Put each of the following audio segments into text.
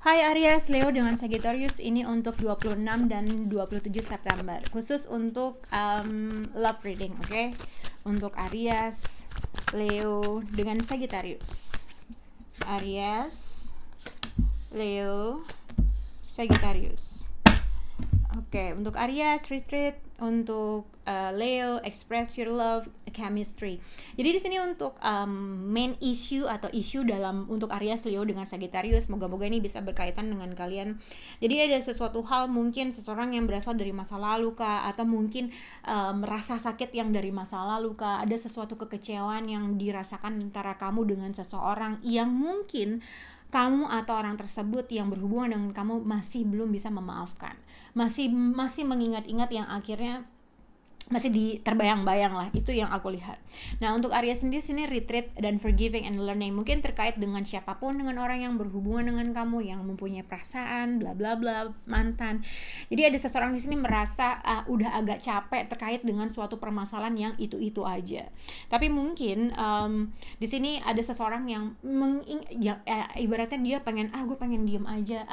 Hai Aries, Leo dengan Sagittarius ini untuk 26 dan 27 September. Khusus untuk love reading, oke? Untuk Aries, Leo dengan Sagittarius. Aries, Leo, Sagittarius. Oke, untuk Aries retreat, untuk Leo express your love, chemistry. Jadi di sini untuk main issue atau isu dalam untuk Aries, Leo dengan Sagittarius, moga-moga ini bisa berkaitan dengan kalian. Jadi ada sesuatu hal, mungkin seseorang yang berasal dari masa lalu kah, atau mungkin merasa sakit yang dari masa lalu kah, ada sesuatu kekecewaan yang dirasakan antara kamu dengan seseorang yang mungkin kamu atau orang tersebut yang berhubungan dengan kamu masih belum bisa memaafkan, masih mengingat-ingat yang akhirnya masih terbayang-bayang lah, itu yang aku lihat. Nah untuk Aries sendiri sini retreat dan forgiving and learning, mungkin terkait dengan siapapun, dengan orang yang berhubungan dengan kamu yang mempunyai perasaan bla bla bla, mantan. Jadi ada seseorang di sini merasa udah agak capek terkait dengan suatu permasalahan yang itu aja. Tapi mungkin di sini ada seseorang yang ibaratnya dia pengen gue pengen diem aja,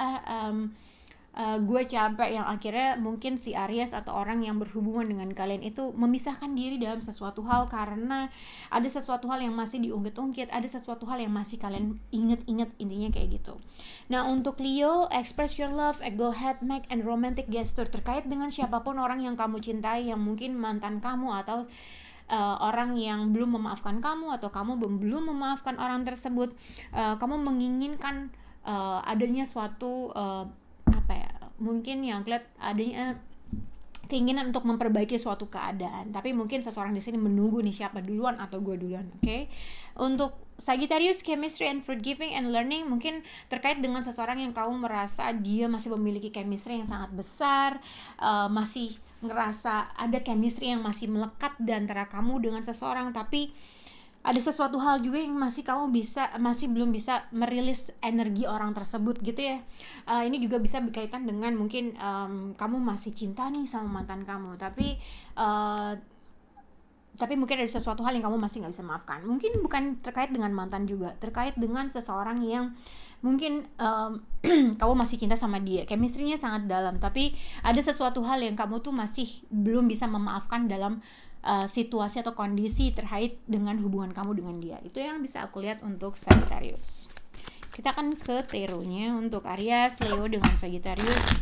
gue capek, yang akhirnya mungkin si Aries atau orang yang berhubungan dengan kalian itu memisahkan diri dalam sesuatu hal karena ada sesuatu hal yang masih diungkit-ungkit, ada sesuatu hal yang masih kalian inget-inget, intinya kayak gitu. Nah untuk Leo, express your love, go ahead, make and romantic gesture terkait dengan siapapun orang yang kamu cintai, yang mungkin mantan kamu atau orang yang belum memaafkan kamu, atau kamu belum memaafkan orang tersebut. Kamu menginginkan adanya suatu mungkin yang kelihatan adanya keinginan untuk memperbaiki suatu keadaan, tapi mungkin seseorang di sini menunggu nih siapa duluan atau gue duluan. Oke. Untuk Sagittarius, chemistry and forgiving and learning, mungkin terkait dengan seseorang yang kamu merasa dia masih memiliki chemistry yang sangat besar, masih ngerasa ada chemistry yang masih melekat di antara kamu dengan seseorang, tapi ada sesuatu hal juga yang masih belum bisa merilis energi orang tersebut gitu ya. Ini juga bisa berkaitan dengan mungkin kamu masih cinta nih sama mantan kamu, tapi mungkin ada sesuatu hal yang kamu masih nggak bisa maafkan. Mungkin bukan terkait dengan mantan juga, terkait dengan seseorang yang mungkin kamu masih cinta sama dia, chemistry-nya sangat dalam, tapi ada sesuatu hal yang kamu tuh masih belum bisa memaafkan dalam situasi atau kondisi terkait dengan hubungan kamu dengan dia. Itu yang bisa aku lihat untuk Sagittarius. Kita akan ke tarotnya untuk Aries, Leo dengan Sagittarius.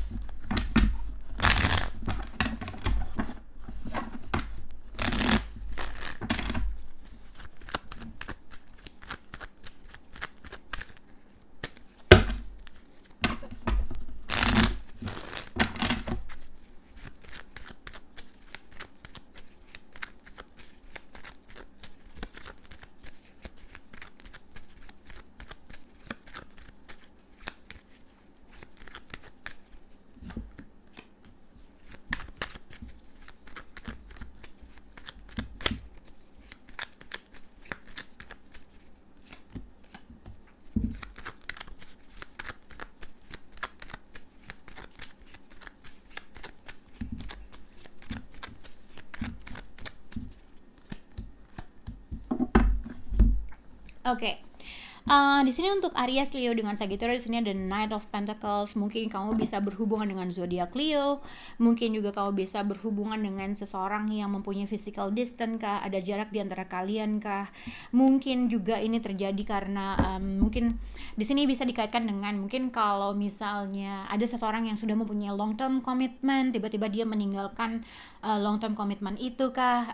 Oke. Di sini untuk Aries, Leo dengan Sagittarius, ini ada Knight of Pentacles. Mungkin kamu bisa berhubungan dengan zodiak Leo, mungkin juga kamu bisa berhubungan dengan seseorang yang mempunyai physical distance kah, ada jarak di antara kalian kah. Mungkin juga ini terjadi karena mungkin di sini bisa dikaitkan dengan mungkin kalau misalnya ada seseorang yang sudah mempunyai long term commitment, tiba-tiba dia meninggalkan long term commitment itu kah,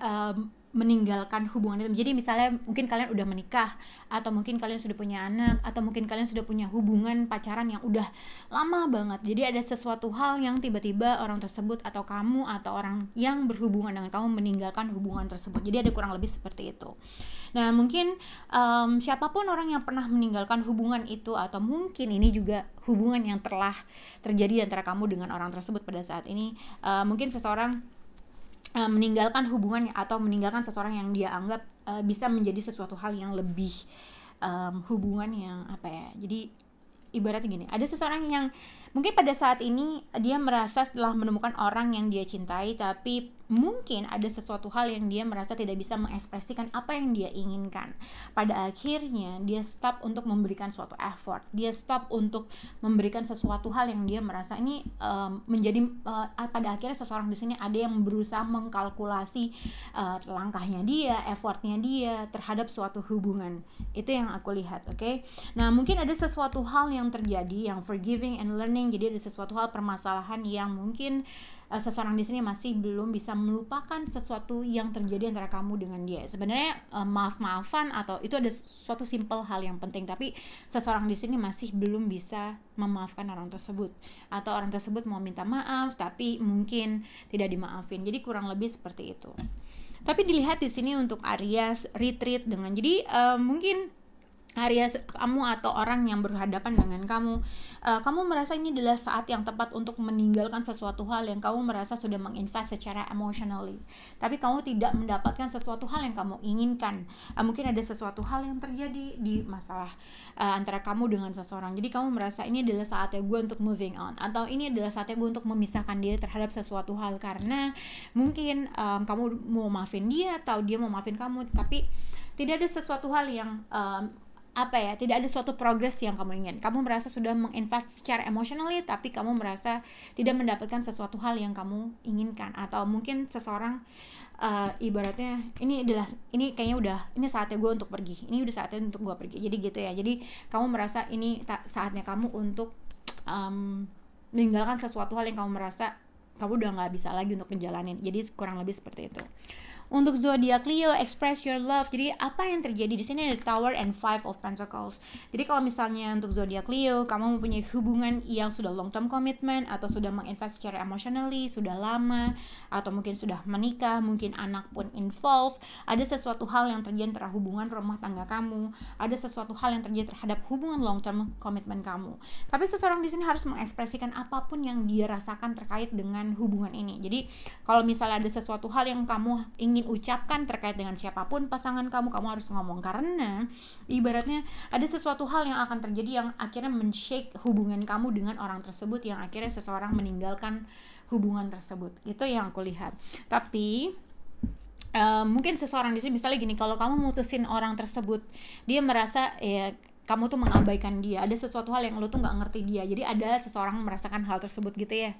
meninggalkan hubungan itu. Jadi misalnya mungkin kalian udah menikah, atau mungkin kalian sudah punya anak, atau mungkin kalian sudah punya hubungan pacaran yang udah lama banget. Jadi ada sesuatu hal yang tiba-tiba orang tersebut atau kamu atau orang yang berhubungan dengan kamu meninggalkan hubungan tersebut. Jadi ada kurang lebih seperti itu. Nah mungkin siapapun orang yang pernah meninggalkan hubungan itu, atau mungkin ini juga hubungan yang telah terjadi antara kamu dengan orang tersebut pada saat ini, mungkin seseorang meninggalkan hubungan atau meninggalkan seseorang yang dia anggap bisa menjadi sesuatu hal yang lebih hubungan yang jadi ibaratnya gini, ada seseorang yang mungkin pada saat ini dia merasa setelah menemukan orang yang dia cintai, tapi mungkin ada sesuatu hal yang dia merasa tidak bisa mengekspresikan apa yang dia inginkan. Pada akhirnya dia stop untuk memberikan suatu effort, dia stop untuk memberikan sesuatu hal yang dia merasa ini menjadi pada akhirnya seseorang di sini ada yang berusaha mengkalkulasi langkahnya dia, effortnya dia terhadap suatu hubungan. Itu yang aku lihat, oke? Nah, mungkin ada sesuatu hal yang terjadi yang forgiving and learning. Jadi ada sesuatu hal permasalahan yang mungkin seseorang di sini masih belum bisa melupakan sesuatu yang terjadi antara kamu dengan dia. Sebenarnya maaf-maafan atau itu ada suatu simple hal yang penting, tapi seseorang di sini masih belum bisa memaafkan orang tersebut, atau orang tersebut mau minta maaf tapi mungkin tidak dimaafin. Jadi kurang lebih seperti itu. Tapi dilihat di sini untuk Aries retreat dengan, jadi mungkin Aries, kamu atau orang yang berhadapan dengan kamu, kamu merasa ini adalah saat yang tepat untuk meninggalkan sesuatu hal yang kamu merasa sudah menginvest secara emotionally, tapi kamu tidak mendapatkan sesuatu hal yang kamu inginkan. Mungkin ada sesuatu hal yang terjadi di masalah antara kamu dengan seseorang, jadi kamu merasa ini adalah saatnya gue untuk moving on, atau ini adalah saatnya gue untuk memisahkan diri terhadap sesuatu hal, karena mungkin kamu mau maafin dia atau dia mau maafin kamu, tapi tidak ada sesuatu hal yang tidak ada suatu progress yang kamu ingin. Kamu merasa sudah menginvest secara emotionally, tapi kamu merasa tidak mendapatkan sesuatu hal yang kamu inginkan. Atau mungkin seseorang ibaratnya ini kayaknya udah, ini saatnya gue untuk pergi, ini udah saatnya untuk gue pergi, jadi gitu ya. Jadi kamu merasa ini saatnya kamu untuk meninggalkan sesuatu hal yang kamu merasa kamu udah gak bisa lagi untuk menjalanin. Jadi kurang lebih seperti itu. Untuk zodiak Leo, express your love. Jadi apa yang terjadi di sini ada Tower and Five of Pentacles. Jadi kalau misalnya untuk zodiak Leo, kamu mempunyai hubungan yang sudah long term commitment, atau sudah menginvest secara emotionally, sudah lama, atau mungkin sudah menikah, mungkin anak pun involved. Ada sesuatu hal yang terjadi antara hubungan rumah tangga kamu, ada sesuatu hal yang terjadi terhadap hubungan long term commitment kamu. Tapi seseorang di sini harus mengekspresikan apapun yang dia rasakan terkait dengan hubungan ini. Jadi kalau misalnya ada sesuatu hal yang kamu ingin ucapkan terkait dengan siapapun pasangan kamu harus ngomong, karena ibaratnya ada sesuatu hal yang akan terjadi yang akhirnya men-shake hubungan kamu dengan orang tersebut, yang akhirnya seseorang meninggalkan hubungan tersebut. Itu yang aku lihat. Tapi mungkin seseorang di sini misalnya gini, kalau kamu mutusin orang tersebut, dia merasa kamu tuh mengabaikan dia, ada sesuatu hal yang lo tuh nggak ngerti dia, jadi ada seseorang merasakan hal tersebut gitu ya.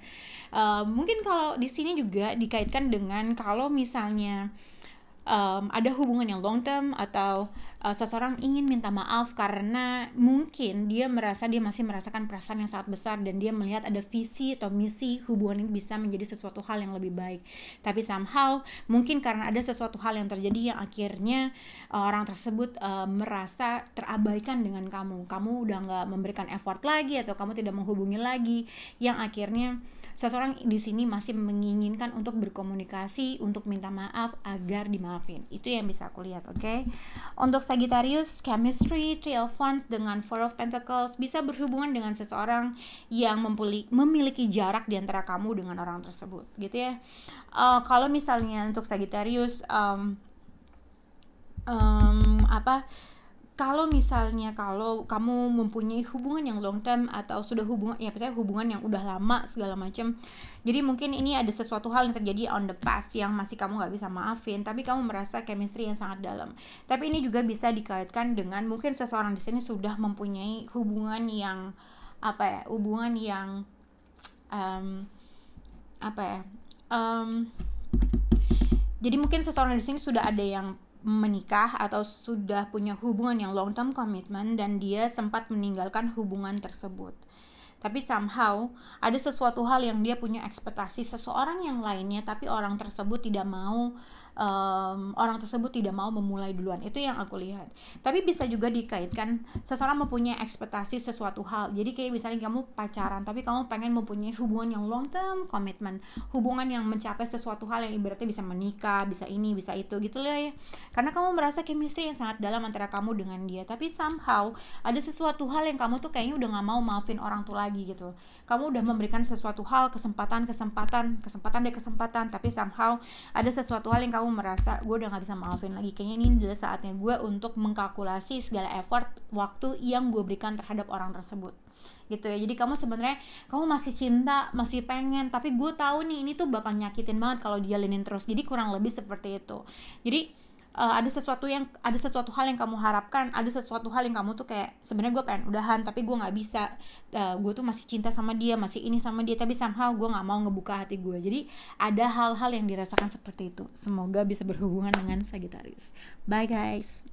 Mungkin kalau di sini juga dikaitkan dengan kalau misalnya ada hubungan yang long term, atau seseorang ingin minta maaf karena mungkin dia merasa dia masih merasakan perasaan yang sangat besar, dan dia melihat ada visi atau misi hubungan ini bisa menjadi sesuatu hal yang lebih baik. Tapi somehow mungkin karena ada sesuatu hal yang terjadi yang akhirnya orang tersebut merasa terabaikan dengan kamu udah nggak memberikan effort lagi, atau kamu tidak menghubungi lagi, yang akhirnya seseorang di sini masih menginginkan untuk berkomunikasi, untuk minta maaf agar dimaafin. Itu yang bisa aku lihat, oke? Untuk Sagittarius, chemistry, Three of Wands dengan Four of Pentacles, bisa berhubungan dengan seseorang yang memiliki jarak di antara kamu dengan orang tersebut, gitu ya. Kalau misalnya untuk Sagittarius, kalau misalnya kalau kamu mempunyai hubungan yang long term, atau sudah hubungan yang udah lama segala macam, jadi mungkin ini ada sesuatu hal yang terjadi on the past yang masih kamu nggak bisa maafin, tapi kamu merasa chemistry yang sangat dalam. Tapi ini juga bisa dikaitkan dengan mungkin seseorang di sini sudah mempunyai hubungan yang jadi mungkin seseorang di sini sudah ada yang menikah atau sudah punya hubungan yang long term commitment, dan dia sempat meninggalkan hubungan tersebut. Tapi somehow ada sesuatu hal yang dia punya ekspektasi seseorang yang lainnya, tapi orang tersebut tidak mau memulai duluan. Itu yang aku lihat. Tapi bisa juga dikaitkan seseorang mempunyai ekspektasi sesuatu hal. Jadi kayak misalnya kamu pacaran, tapi kamu pengen mempunyai hubungan yang long term commitment, hubungan yang mencapai sesuatu hal yang ibaratnya bisa menikah, bisa ini, bisa itu gitu lah ya. Karena kamu merasa chemistry yang sangat dalam antara kamu dengan dia. Tapi somehow ada sesuatu hal yang kamu tuh kayaknya udah gak mau maafin orang tuh lagi gitu. Kamu udah memberikan sesuatu hal, kesempatan, tapi somehow ada sesuatu hal yang kamu merasa gue udah gak bisa maafin lagi. Kayaknya ini adalah saatnya gue untuk mengkalkulasi segala effort, waktu yang gue berikan terhadap orang tersebut. gitu ya. Jadi kamu sebenarnya kamu masih cinta, masih pengen, tapi gue tahu nih ini tuh bakal nyakitin banget kalau dijalinin terus. Jadi kurang lebih seperti itu. Jadi ada sesuatu hal yang kamu harapkan, ada sesuatu hal yang kamu tuh kayak sebenarnya gue pengen udahan tapi gue nggak bisa, gue tuh masih cinta sama dia, masih ini sama dia, tapi somehow gue nggak mau ngebuka hati gue. Jadi ada hal-hal yang dirasakan seperti itu. Semoga bisa berhubungan dengan Sagittarius. Bye guys.